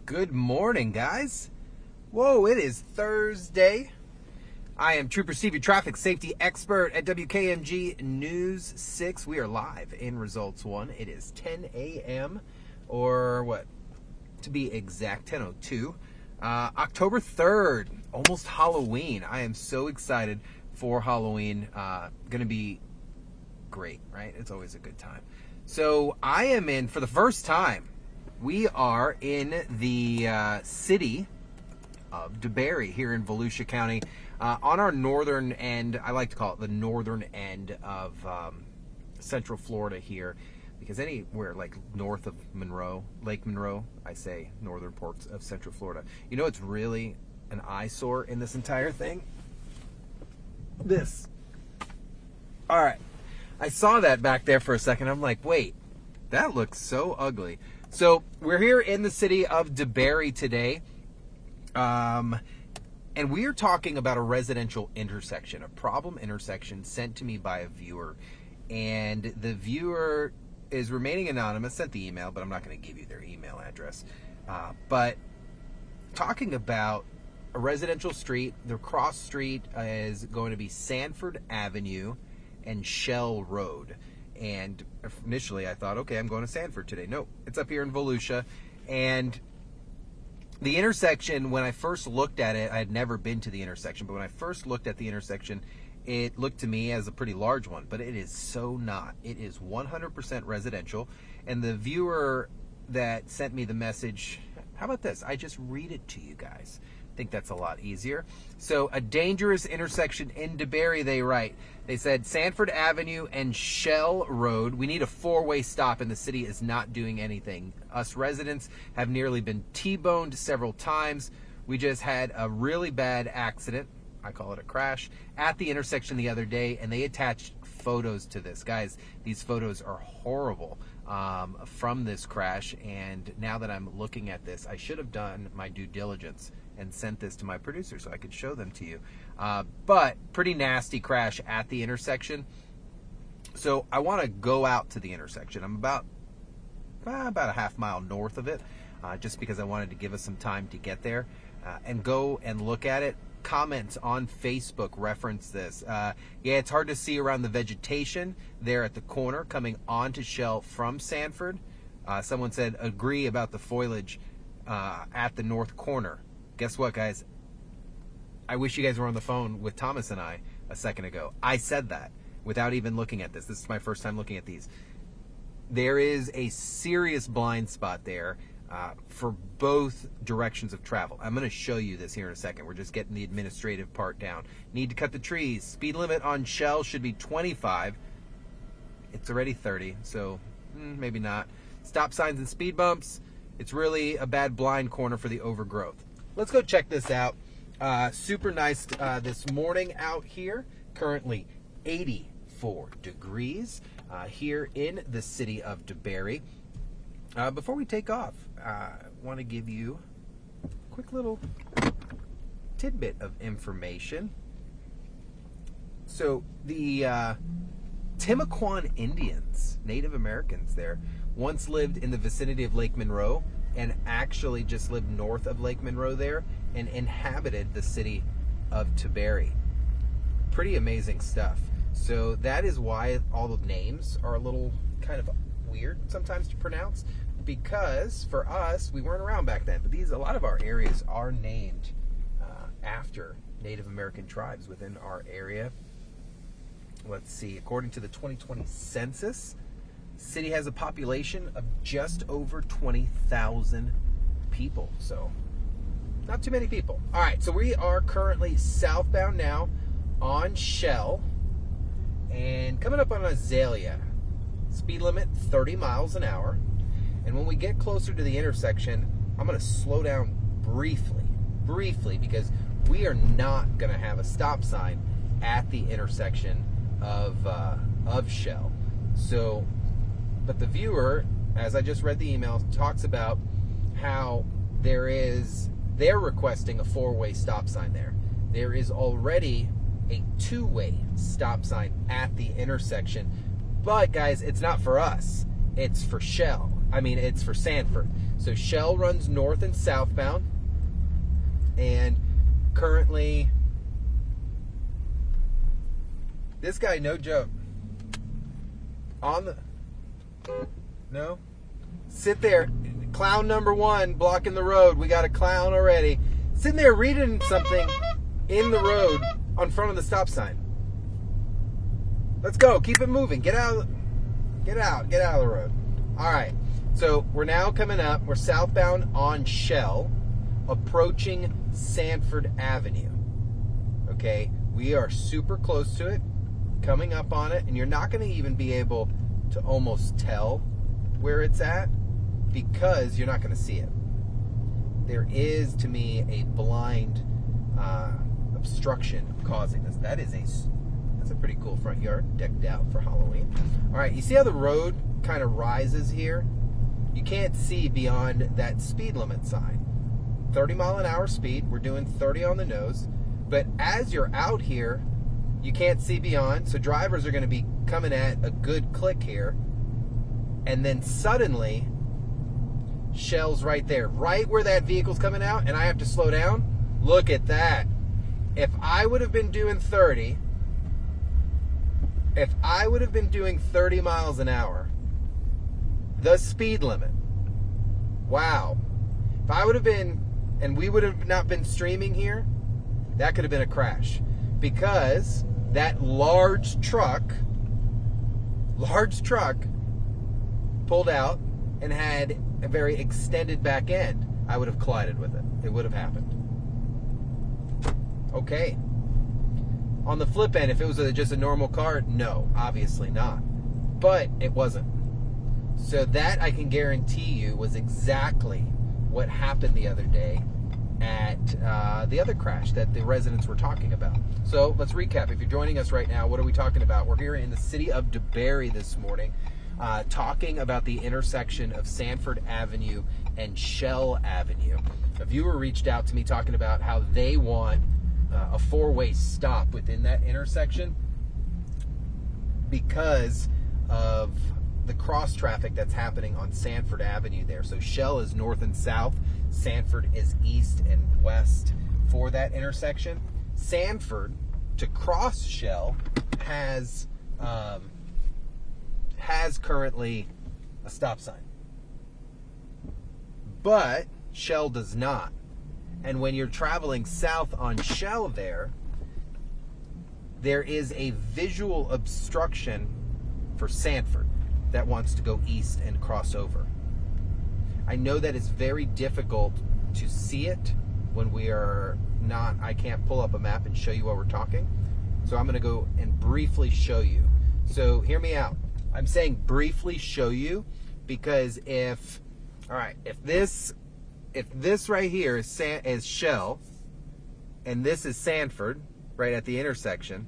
Good morning, guys. Whoa, it is Thursday. I am Trooper Steve, your traffic safety expert at WKMG News 6. We are live in Results 1. It is 10 a.m. or what? To be exact, 10:02. October 3rd, almost Halloween. I am so excited for Halloween. Going to be great, right? It's always a good time. So I am in, for the first time, we are in the city of DeBary here in Volusia County, on our northern end. I like to call it the northern end of Central Florida here, because anywhere like north of Monroe, Lake Monroe, I say northern parts of Central Florida. You know, it's really an eyesore in this entire thing. This. All right. I saw that back there for a second. I'm like, wait, that looks so ugly. So we're here in the city of DeBary today. And we are talking about a residential intersection, a problem intersection sent to me by a viewer. And the viewer is remaining anonymous, sent the email, but I'm not going to give you their email address. But talking about a residential street, the cross street is going to be Sanford Avenue and Shell Road. And initially I thought, okay, I'm going to Sanford today. No, it's up here in Volusia. And the intersection, when I first looked at it, I had never been to the intersection, but when I first looked at the intersection, it looked to me as a pretty large one, but it is so not. It is 100% residential. And the viewer that sent me the message, how about this? I just read it to you guys. I think that's a lot easier. So, a dangerous intersection in DeBary, they write. They said, Sanford Avenue and Shell Road. We need a four-way stop, and the city is not doing anything. Us residents have nearly been T-boned several times. We just had a really bad accident, I call it a crash, at the intersection the other day, and they attached photos to this. Guys, these photos are horrible from this crash, and now that I'm looking at this, I should have done my due diligence and sent this to my producer so I could show them to you. But pretty nasty crash at the intersection. So I want to go out to the intersection. I'm about a half mile north of it, just because I wanted to give us some time to get there and go and look at it. Comments on Facebook reference this. Yeah, it's hard to see around the vegetation there at the corner coming onto Shell from Sanford. Someone said, agree about the foliage at the north corner. Guess what, guys? I wish you guys were on the phone with Thomas and I a second ago. I said that without even looking at this. This is my first time looking at these. There is a serious blind spot there for both directions of travel. I'm going to show you this here in a second. We're just getting the administrative part down. Need to cut the trees. Speed limit on Shell should be 25. It's already 30, so maybe not. Stop signs and speed bumps. It's really a bad blind corner for the overgrowth. Let's go check this out. Super nice this morning out here. Currently 84 degrees here in the city of DeBary. Before we take off, I want to give you a quick little tidbit of information. So the Timucuan Indians, Native Americans there, once lived in the vicinity of Lake Monroe, and actually just lived north of Lake Monroe there and inhabited the city of DeBary. Pretty amazing stuff. So that is why all the names are a little kind of weird sometimes to pronounce, because for us, we weren't around back then, but a lot of our areas are named after Native American tribes within our area. Let's see, according to the 2020 census, the city has a population of just over 20,000 people, so not too many people. All right, so we are currently southbound now on Shell and coming up on Azalea. Speed limit 30 miles an hour. And when we get closer to the intersection, I'm going to slow down briefly, because we are not going to have a stop sign at the intersection of Shell. So, but the viewer, as I just read the email, talks about how they're requesting a four-way stop sign there. There is already a two-way stop sign at the intersection. But guys, it's not for us. It's for Shell. I mean, it's for Sanford. So Shell runs north and southbound, and currently, this guy, no joke, sit there, clown number one blocking the road. We got a clown already sitting there reading something in the road on front of the stop sign. Let's go, keep it moving. Get out of the road. All right, so we're now coming up. We're southbound on Shell, approaching Sanford Avenue. Okay, we are super close to it, coming up on it, and you're not going to even be able to almost tell where it's at because you're not going to see it. There is, to me, a blind obstruction causing this. That's a pretty cool front yard, decked out for Halloween. All right, you see how the road kind of rises here? You can't see beyond that speed limit sign. 30 mile an hour speed. We're doing 30 on the nose. But as you're out here, you can't see beyond. So drivers are going to be coming at a good click here. And then suddenly, Shell's right there. Right where that vehicle's coming out, and I have to slow down. Look at that. If I would have been doing 30 miles an hour, the speed limit, wow. If I would have been, and we would have not been streaming here, that could have been a crash. Because that large truck pulled out and had a very extended back end. I would have collided with it. It would have happened. Okay. On the flip end, if it was just a normal car, no, obviously not. But it wasn't. So that, I can guarantee you, was exactly what happened the other day at the other crash that the residents were talking about. So let's recap. If you're joining us right now, what are we talking about? We're here in the city of DeBary this morning, talking about the intersection of Sanford Avenue and Shell Avenue. A viewer reached out to me talking about how they want a four-way stop within that intersection because of the cross traffic that's happening on Sanford Avenue there. So Shell is north and south, Sanford is east and west for that intersection. Sanford, to cross Shell, has currently a stop sign, but Shell does not. And when you're traveling south on Shell there is a visual obstruction for Sanford that wants to go east and cross over. I know that it's very difficult to see it when we are not, I can't pull up a map and show you while we're talking. So I'm going to go and briefly show you. So hear me out. I'm saying briefly show you because if this right here is Shell and this is Sanford right at the intersection,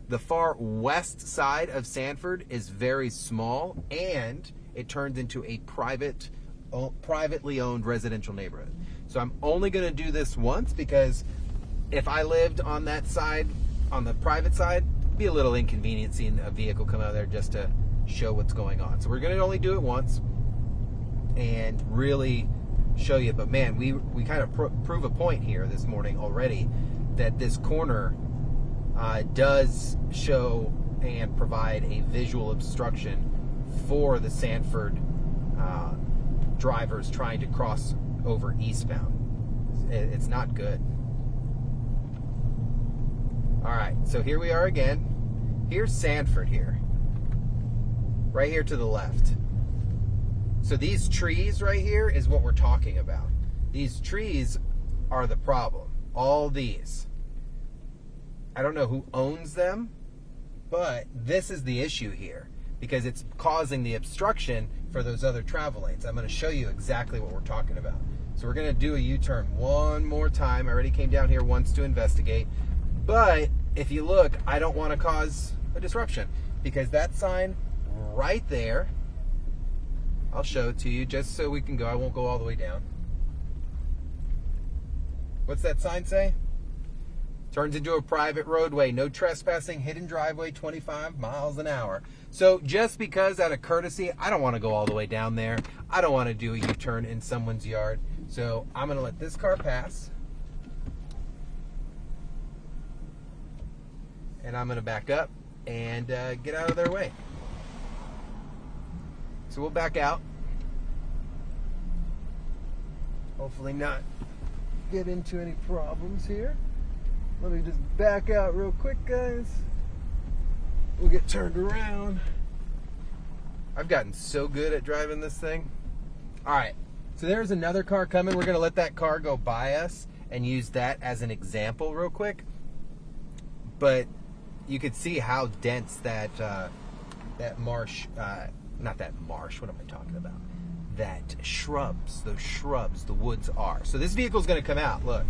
the far west side of Sanford is very small and it turns into a privately owned residential neighborhood. So I'm only going to do this once because if I lived on that side, on the private side, it'd be a little inconvenient seeing a vehicle come out of there just to show what's going on. So we're going to only do it once and really show you. But man, we kind of prove a point here this morning already that this corner does show and provide a visual obstruction for the Sanford drivers trying to cross over eastbound. It's not good. All right, so here we are again. Here's Sanford here. Right here to the left. So these trees right here is what we're talking about. These trees are the problem. All these. I don't know who owns them, but this is the issue here because it's causing the obstruction for those other travel lanes. I'm going to show you exactly what we're talking about. So we're going to do a U-turn one more time. I already came down here once to investigate, but if you look, I don't want to cause a disruption because that sign right there, I'll show it to you just so we can go. I won't go all the way down. What's that sign say? Turns into a private roadway. No trespassing, hidden driveway, 25 miles an hour. So just because out of courtesy, I don't want to go all the way down there. I don't want to do a U-turn in someone's yard. So I'm going to let this car pass. And I'm going to back up and get out of their way. So we'll back out. Hopefully not get into any problems here. Let me just back out real quick, guys. We'll get turned around. I've gotten so good at driving this thing. All right, so there's another car coming. We're gonna let that car go by us and use that as an example real quick. But you could see how dense that marsh, not that marsh, what am I talking about? That shrubs, those shrubs, the woods are. So this vehicle's gonna come out, look.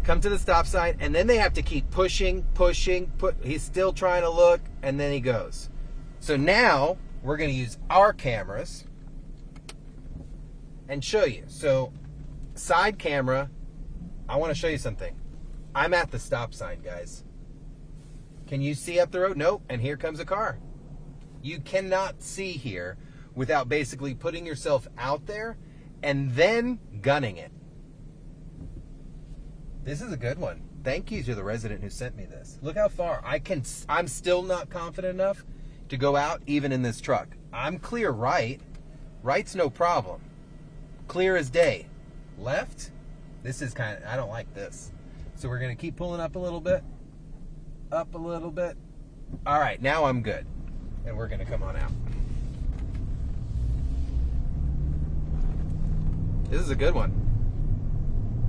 Come to the stop sign, and then they have to keep pushing. He's still trying to look, and then he goes. So now we're going to use our cameras and show you. So side camera, I want to show you something. I'm at the stop sign, guys. Can you see up the road? Nope. And here comes a car. You cannot see here without basically putting yourself out there and then gunning it. This is a good one. Thank you to the resident who sent me this. Look how far I'm still not confident enough to go out even in this truck. I'm clear right. Right's no problem. Clear as day. Left, this is I don't like this. So we're gonna keep pulling up a little bit. Up a little bit. All right, now I'm good. And we're gonna come on out. This is a good one.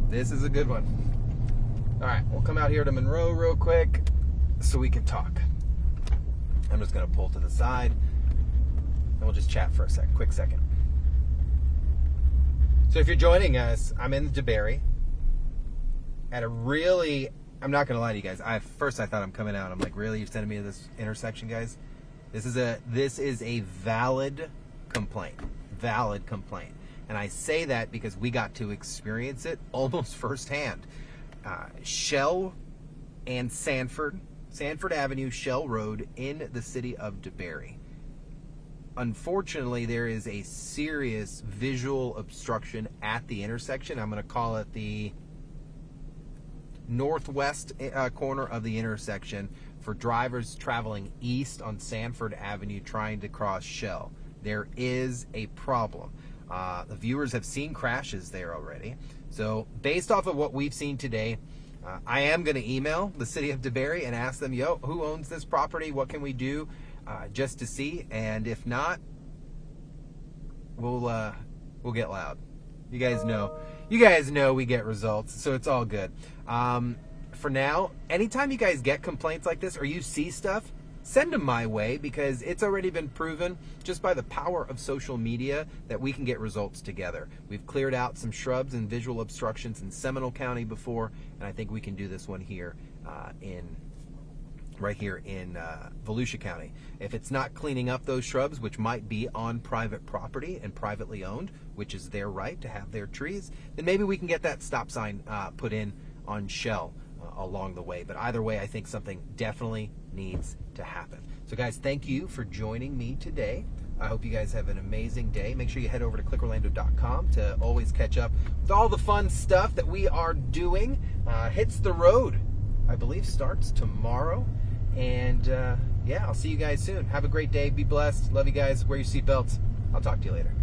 This is a good one. All right, we'll come out here to Monroe real quick so we can talk. I'm just gonna pull to the side and we'll just chat for a quick second. So if you're joining us, I'm in DeBary at a really, I'm not gonna lie to you guys. First I thought I'm coming out. I'm like, really, you're sending me to this intersection, guys? This is a valid complaint. Valid complaint. And I say that because we got to experience it almost firsthand. Shell and Sanford Avenue, Shell Road in the city of DeBary. Unfortunately, there is a serious visual obstruction at the intersection. I'm going to call it the northwest corner of the intersection for drivers traveling east on Sanford Avenue trying to cross Shell. There is a problem. The viewers have seen crashes there already. So based off of what we've seen today, I am going to email the city of DeBary and ask them, who owns this property? What can we do just to see? And if not, we'll get loud. You guys know we get results, so it's all good. For now, anytime you guys get complaints like this or you see stuff, send them my way, because it's already been proven just by the power of social media that we can get results together. We've cleared out some shrubs and visual obstructions in Seminole County before, and I think we can do this one here right here in Volusia County. If it's not cleaning up those shrubs, which might be on private property and privately owned, which is their right to have their trees, then maybe we can get that stop sign put in on Shell along the way. But either way, I think something definitely needs to happen. So guys, thank you for joining me today. I hope you guys have an amazing day. Make sure you head over to clickorlando.com to always catch up with all the fun stuff that we are doing. Hits the road, I believe, starts tomorrow. And yeah, I'll see you guys soon. Have a great day. Be blessed. Love you guys. Wear your seatbelts. I'll talk to you later.